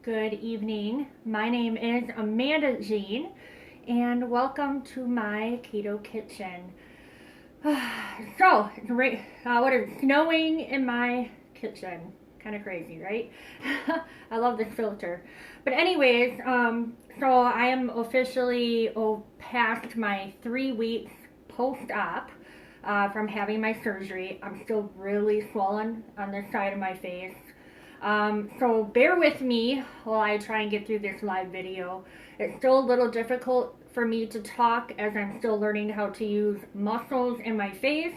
Good evening. My name is Amanda Jean, and welcome to my keto kitchen. What is snowing in my kitchen? Kind of crazy, right? I love this filter. But anyways, so I am officially past my 3 weeks post-op from having my surgery. I'm still really swollen on this side of my face. So bear with me while I try and get through this live video. It's still a little difficult for me to talk as I'm still learning how to use muscles in my face,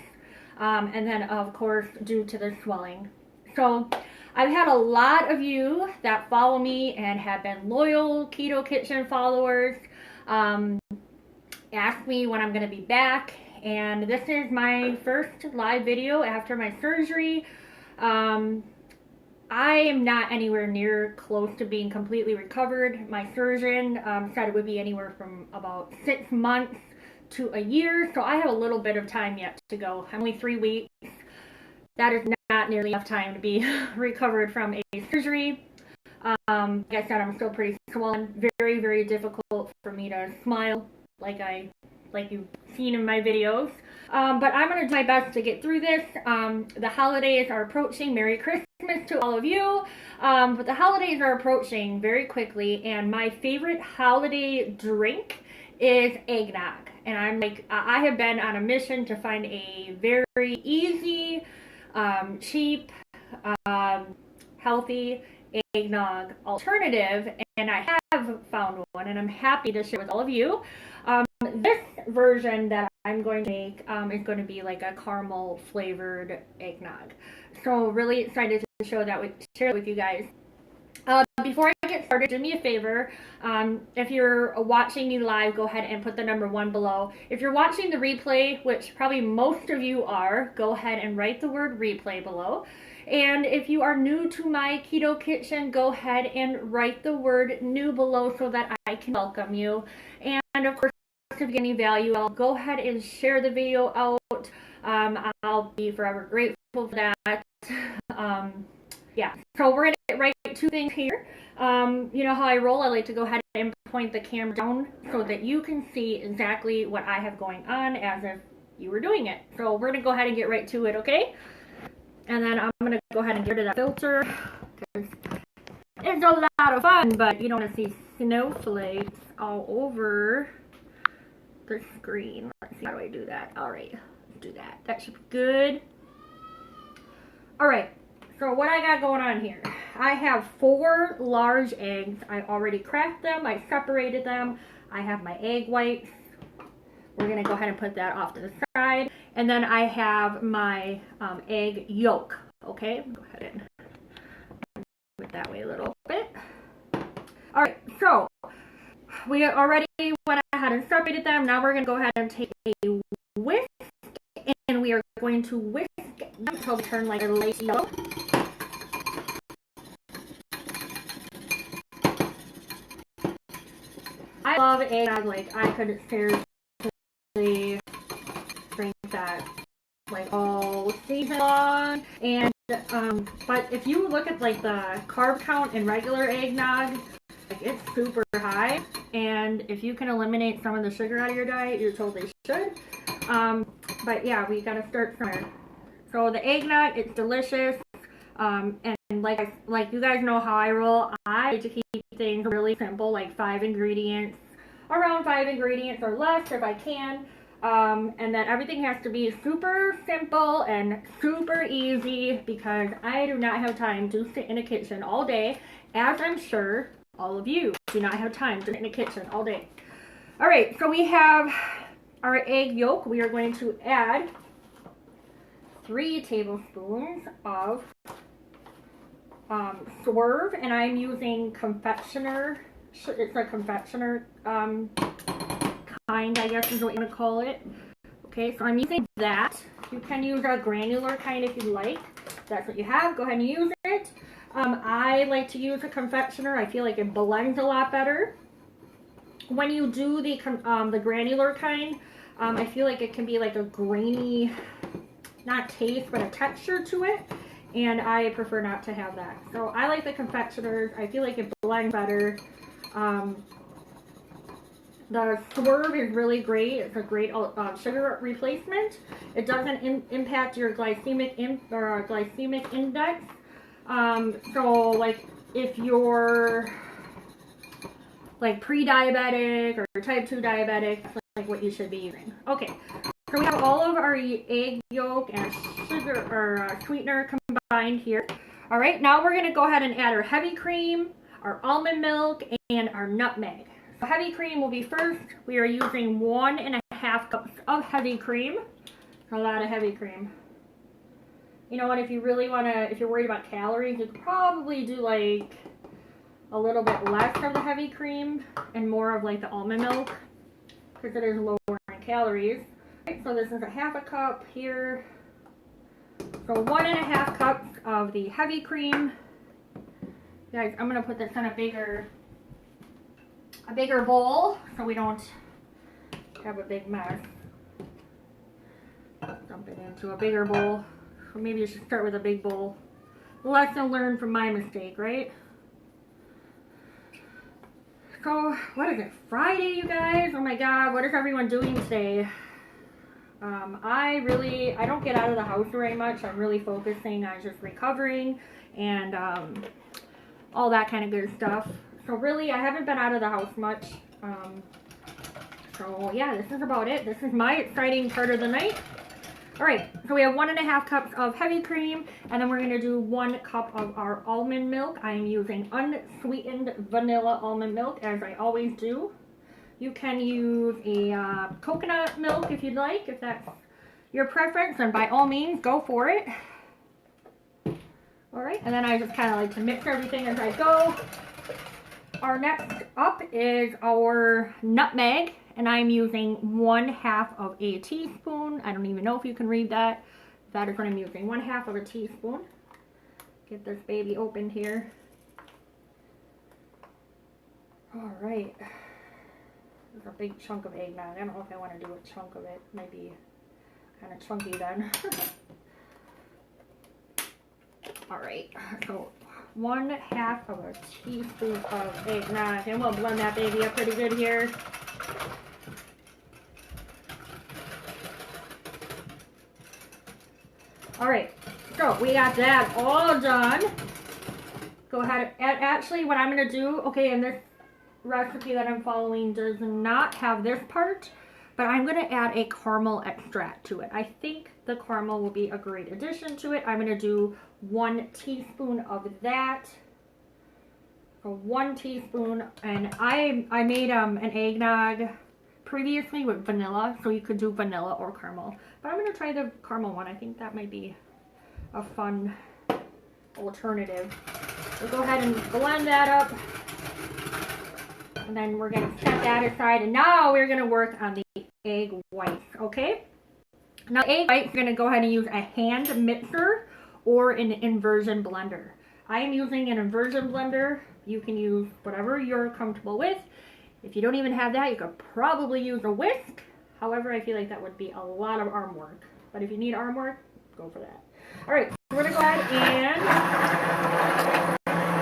and then of course due to the swelling. So I've had a lot of you that follow me and have been loyal Keto Kitchen followers ask me when I'm going to be back, and this is my first live video after my surgery. I am not anywhere near close to being completely recovered. My surgeon said it would be anywhere from about 6 months to a year, so I have a little bit of time yet to go. I'm only 3 weeks. That is not nearly enough time to be recovered from a surgery. Like I said, I'm still pretty swollen. Very, very difficult for me to smile like you've seen in my videos. But I'm going to do my best to get through this. The holidays are approaching. Merry Christmas to all of you. But the holidays are approaching very quickly, and my favorite holiday drink is eggnog. And I have been on a mission to find a very easy, cheap, healthy eggnog alternative, and I have found one, and I'm happy to share with all of you. This version that I'm going to make is going to be like a caramel flavored eggnog. So really excited to share that with you guys. Before I get started, do me a favor. If you're watching me live, go ahead and put the number 1 below. If you're watching the replay, which probably most of you are, go ahead and write the word replay below. And if you are new to my Keto Kitchen, go ahead and write the word new below so that I can welcome you. And of course, if you get any value, I'll go ahead and share the video out. I'll be forever grateful for that. Yeah, so we're going to get right to things here. You know how I roll. I like to go ahead and point the camera down so that you can see exactly what I have going on as if you were doing it. So we're going to go ahead and get right to it, okay? And then I'm going to go ahead and get rid of that filter, because it's a lot of fun, but you don't want to see snowflakes all over the screen. Let's see, how do I do that? All right, let's do that. That should be good. All right, so what I got going on here, I have 4 large eggs. I already cracked them. I separated them. I have my egg whites. We're going to go ahead and put that off to the side. And then I have my egg yolk. Okay, go ahead and move it that way a little bit. All right, so we already went ahead and separated them. Now we're going to go ahead and take a whisk, and we are going to whisk them until they turn like a light yellow. I love eggnog. Like, I could seriously drink that like all season long. And but if you look at like the carb count in regular eggnog, like, it's super high, and if you can eliminate some of the sugar out of your diet, you totally should. But yeah, we gotta start somewhere. So the eggnog, it's delicious, and like you guys know how I roll. I like to keep things really simple, like 5 ingredients, around 5 ingredients or less if I can. And then everything has to be super simple and super easy, because I do not have time to sit in a kitchen all day, as I'm sure all of you do not have time to sit in a kitchen all day. All right, so we have our egg yolk. We are going to add 3 tablespoons of Swerve, and I'm using confectioner. It's a confectioner kind, I guess is what you want to call it. Okay, so I'm using that. You can use a granular kind if you like. If that's what you have, go ahead and use it. I like to use a confectioner. I feel like it blends a lot better. When you do the granular kind, I feel like it can be like a grainy, not taste, but a texture to it. and I prefer not to have that. So I like the confectioners. I feel like it blends better. The Swerve is really great. It's a great sugar replacement. It doesn't impact your glycemic index. So like if you're like pre-diabetic or type 2 diabetic, that's like what you should be using. Okay, so we have all of our egg yolk and sugar or sweetener combined here. All right, now we're gonna go ahead and add our heavy cream, our almond milk, and our nutmeg. So heavy cream will be first. We are using 1.5 cups of heavy cream. A lot of heavy cream. You know what, if you really want to, if you're worried about calories, you could probably do like a little bit less of the heavy cream and more of like the almond milk, because it is lower in calories. Okay, so this is 1/2 cup here. So 1.5 cups of the heavy cream. Guys, I'm going to put this in a bigger bowl so we don't have a big mess. Dump it into a bigger bowl. Or maybe you should start with a big bowl. Lesson learned from my mistake, right? So, what is it? Friday, you guys? Oh my god, what is everyone doing today? I don't get out of the house very much. I'm really focusing on just recovering and all that kind of good stuff. So really, I haven't been out of the house much. So yeah, this is about it. This is my exciting part of the night. All right, so we have 1.5 cups of heavy cream, and then we're gonna do 1 cup of our almond milk. I am using unsweetened vanilla almond milk, as I always do. You can use a coconut milk if you'd like, if that's your preference, and by all means, go for it. All right, and then I just kind of like to mix everything as I go. Our next up is our nutmeg, and I'm using 1/2 of a teaspoon. I don't even know if you can read that. That is what I'm using, 1/2 of a teaspoon. Get this baby opened here. All right. This is a big chunk of eggnog. I don't know if I want to do a chunk of it. Might be kind of chunky then. All right, so 1/2 of a teaspoon of eggnog, and we'll blend that baby up pretty good here. All right, so we got that all done. Go ahead, and actually what I'm gonna do, okay, and this recipe that I'm following does not have this part, but I'm gonna add a caramel extract to it. I think the caramel will be a great addition to it. I'm gonna do 1 teaspoon of that. So 1 teaspoon, and I made an eggnog previously with vanilla, so you could do vanilla or caramel. But I'm gonna try the caramel one. I think that might be a fun alternative. So go ahead and blend that up. And then we're gonna set that aside, and now we're gonna work on the egg whites, okay? Now egg whites, you're gonna go ahead and use a hand mixer or an inversion blender. I am using an inversion blender. You can use whatever you're comfortable with. If you don't even have that, you could probably use a whisk. However, I feel like that would be a lot of arm work. But if you need arm work, go for that. All right, we're gonna go ahead and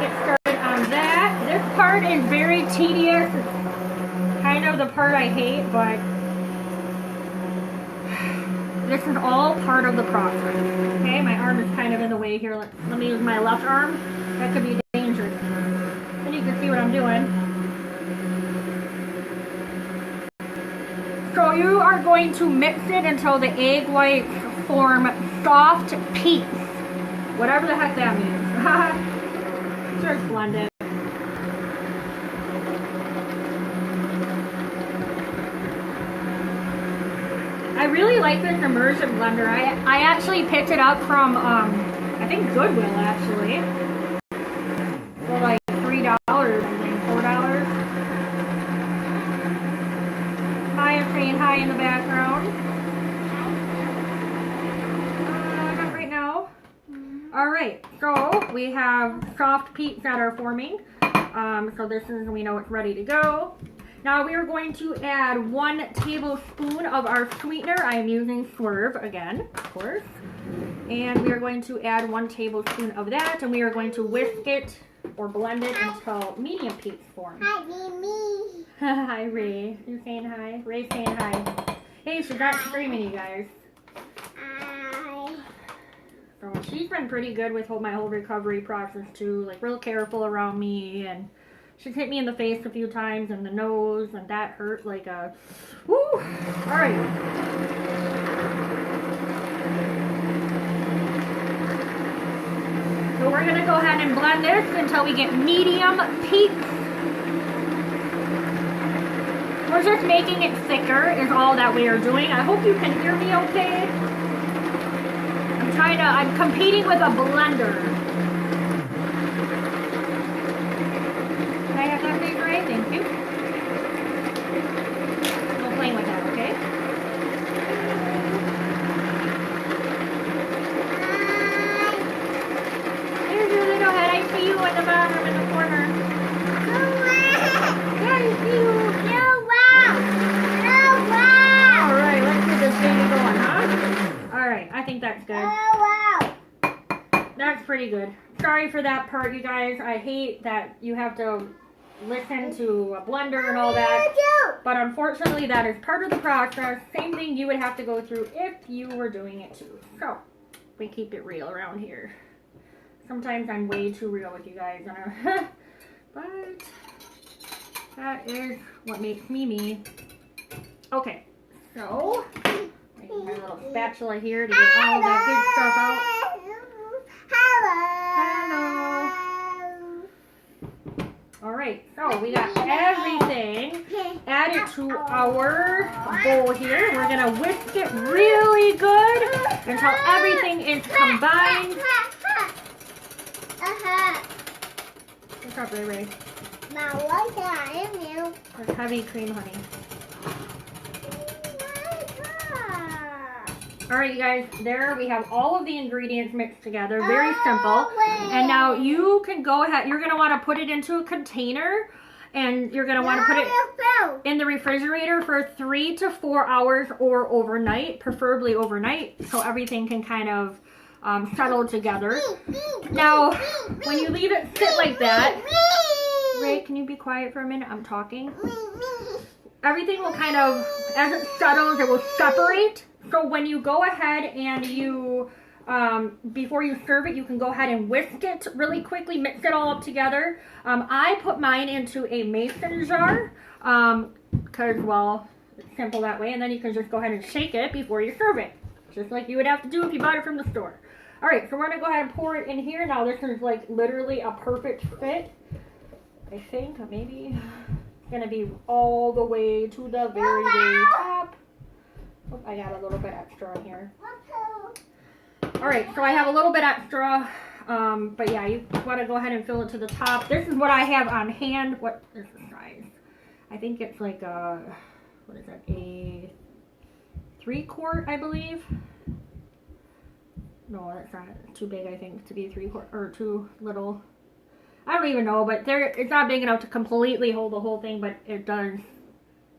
get started on that. This part is very tedious. It's kind of the part I hate, but this is all part of the process. Okay, my arm is kind of in the way here. Let me use my left arm. That could be dangerous. Then you can see what I'm doing. So you are going to mix it until the egg whites form soft peaks. Whatever the heck that means. Just blend it. I really like this immersion blender. I actually picked it up from, I think Goodwill actually. For like $3, I think, $4. Maya saying hi in the background. Not right now. Alright, so we have soft peaks that are forming. So this is, we know it's ready to go. Now we are going to add 1 tablespoon of our sweetener. I am using Swerve again, of course. And we are going to add 1 tablespoon of that, and we are going to whisk it or blend it until medium peaks form. Hi, Mimi. Hi, Ray. You saying hi? Ray's saying hi. Hey, she's not screaming, you guys. So she's been pretty good with my whole recovery process too, like real careful around me, and she's hit me in the face a few times and the nose, and that hurt like a woo. All right. So we're gonna go ahead and blend this until we get medium peaks. We're just making it thicker is all that we are doing. I hope you can hear me okay. I'm competing with a blender. Can I have that, please, Ray? Thank you. No playing with that, okay? There's your little head. I see you at the bottom in the corner. Yeah, I see you. All right, let's get this baby going, huh? All right, I think that's good. That's pretty good. Sorry for that part, you guys. I hate that you have to listen to a blender and all that. But unfortunately, that is part of the process. Same thing you would have to go through if you were doing it too. So, we keep it real around here. Sometimes I'm way too real with you guys. But that is what makes me me. Okay, so I need my little spatula here to get all that good stuff out. Hello. All right, so we got everything added to our bowl here. We're gonna whisk it really good until everything is combined. What's up, Ray Ray? That's heavy cream, honey. All right, you guys, there we have all of the ingredients mixed together. Very simple. And now you can go ahead, you're gonna wanna put it into a container, and you're gonna wanna put it in the refrigerator for 3 to 4 hours or overnight, preferably overnight, so everything can kind of settle together. Now, when you leave it sit like that, Ray, can you be quiet for a minute? I'm talking. Everything will kind of, as it settles, it will separate. So when you go ahead and you, before you serve it, you can go ahead and whisk it really quickly, mix it all up together. I put mine into a mason jar, because, well, it's simple that way. And then you can just go ahead and shake it before you serve it, just like you would have to do if you bought it from the store. All right, so we're going to go ahead and pour it in here. Now, this is like literally a perfect fit. I think maybe it's going to be all the way to the very, very top. Oh, I got a little bit extra in here. All right, so I have a little bit extra, but yeah, you want to go ahead and fill it to the top. This is what I have on hand. What is the size? I think it's like a, what is that, a 3-quart, I believe. No, that's not too big, I think, to be 3-quart, or too little. I don't even know, but it's not big enough to completely hold the whole thing, but it does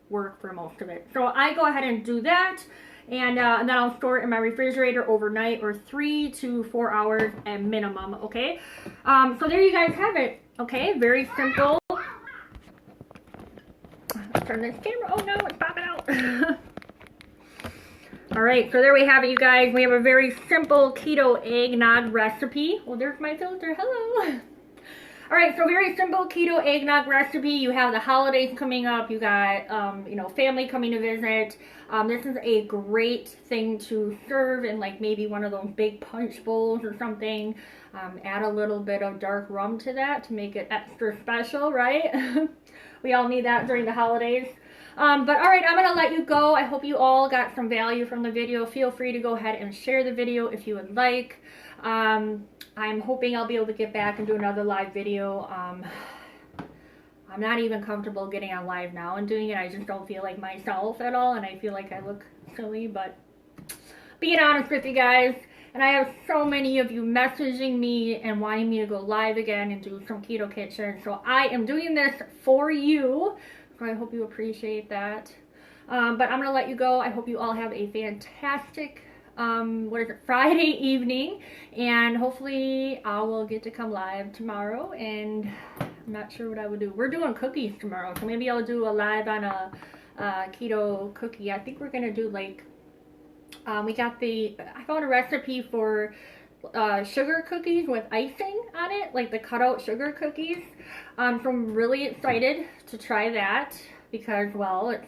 work for most of it. So I go ahead and do that, and then I'll store it in my refrigerator overnight, or 3 to 4 hours at minimum. Okay, so there you guys have it. Okay, very simple. Let's turn this camera. Oh no, it's popping out. All right, so there we have it, you guys. We have a very simple keto eggnog recipe. Well, there's my filter. Hello. All right, so very simple keto eggnog recipe. You have the holidays coming up. You got, you know, family coming to visit. This is a great thing to serve in like maybe one of those big punch bowls or something. Add a little bit of dark rum to that to make it extra special, right? We all need that during the holidays. But all right, I'm going to let you go. I hope you all got some value from the video. Feel free to go ahead and share the video if you would like. I'm hoping I'll be able to get back and do another live video. I'm not even comfortable getting on live now and doing it. I just don't feel like myself at all, and I feel like I look silly, but being honest with you guys, and I have so many of you messaging me and wanting me to go live again and do some Keto Kitchen, so I am doing this for you, so I hope you appreciate that. But I'm going to let you go. I hope you all have a fantastic what is it, Friday evening, and hopefully I will get to come live tomorrow, and I'm not sure what I would do. We're doing cookies tomorrow, so maybe I'll do a live on a keto cookie. I think we're gonna do like, I found a recipe for sugar cookies with icing on it, like the cutout sugar cookies. So I'm really excited to try that because, well, it's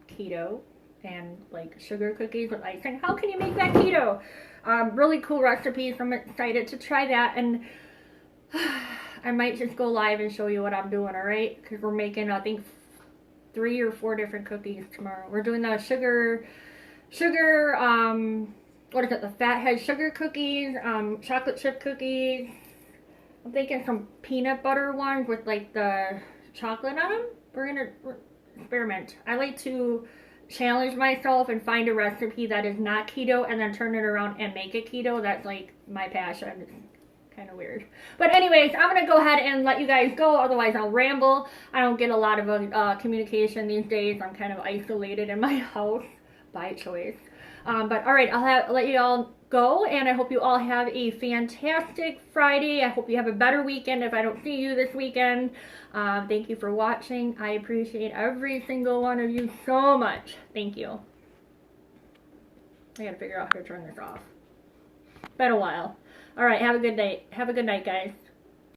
keto and like sugar cookies with icing. How can you make that keto? Really cool recipe, so I'm excited to try that, and I might just go live and show you what I'm doing, alright? Because we're making, I think, 3 or 4 different cookies tomorrow. We're doing the sugar, what is it, the fathead sugar cookies, chocolate chip cookies. I'm thinking some peanut butter ones with like the chocolate on them. We're gonna experiment. I like to challenge myself and find a recipe that is not keto and then turn it around and make it keto. That's like my passion. It's kind of weird. But anyways, I'm going to go ahead and let you guys go. Otherwise, I'll ramble. I don't get a lot of communication these days. I'm kind of isolated in my house by choice. But all right, I'll let you all go, and I hope you all have a fantastic Friday. I hope you have a better weekend if I don't see you this weekend. Thank you for watching. I appreciate every single one of you so much. Thank you. I gotta figure out how to turn this off. Been a while. All right, have a good night. Have a good night, guys.